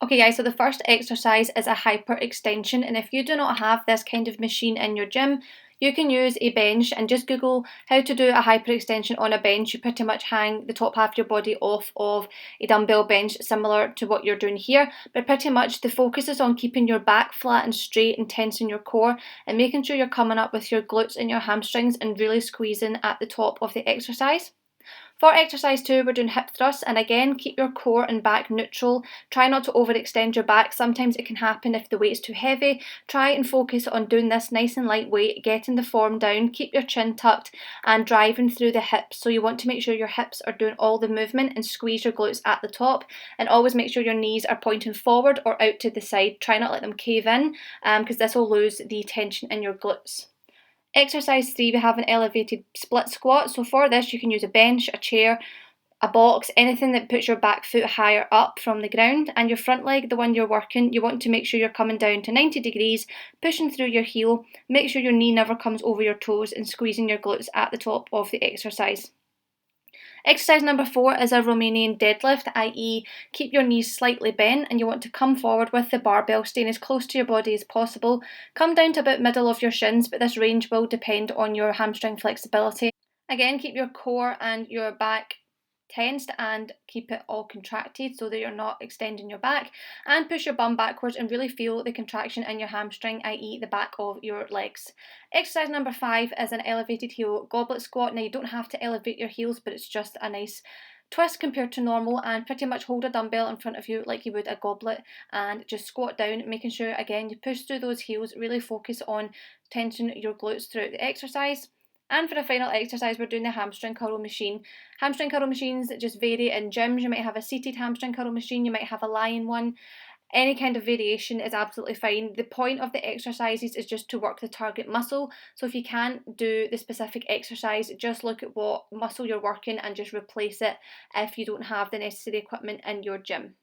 Okay guys, so the first exercise is a hyperextension, and if you do not have this kind of machine in your gym, you can use a bench and just Google how to do a hyperextension on a bench. You pretty much hang the top half of your body off of a dumbbell bench similar to what you're doing here, but pretty much the focus is on keeping your back flat and straight and tensing your core and making sure you're coming up with your glutes and your hamstrings and really squeezing at the top of the exercise. For exercise 2, we're doing hip thrusts, and again, keep your core and back neutral. Try not to overextend your back. Sometimes it can happen if the weight's too heavy. Try and focus on doing this nice and lightweight, getting the form down, keep your chin tucked and driving through the hips. So you want to make sure your hips are doing all the movement and squeeze your glutes at the top, and always make sure your knees are pointing forward or out to the side. Try not let them cave in because this will lose the tension in your glutes. Exercise 3, we have an elevated split squat. So for this, you can use a bench, a chair, a box, anything that puts your back foot higher up from the ground. And your front leg, the one you're working, you want to make sure you're coming down to 90 degrees, pushing through your heel. Make sure your knee never comes over your toes and squeezing your glutes at the top of the exercise. Exercise number 4 is a Romanian deadlift, i.e. keep your knees slightly bent and you want to come forward with the barbell, staying as close to your body as possible. Come down to about middle of your shins, but this range will depend on your hamstring flexibility. Again, keep your core and your back tensed and keep it all contracted so that you're not extending your back, and push your bum backwards and really feel the contraction in your hamstring, i.e. the back of your legs. Exercise number 5 is an elevated heel goblet squat. Now you don't have to elevate your heels, but it's just a nice twist compared to normal, and pretty much hold a dumbbell in front of you like you would a goblet and just squat down, making sure again you push through those heels, really focus on tensioning your glutes throughout the exercise. And for the final exercise, we're doing the hamstring curl machine. Hamstring curl machines just vary in gyms. You might have a seated hamstring curl machine, you might have a lying one. Any kind of variation is absolutely fine. The point of the exercises is just to work the target muscle. So if you can't do the specific exercise, just look at what muscle you're working and just replace it if you don't have the necessary equipment in your gym.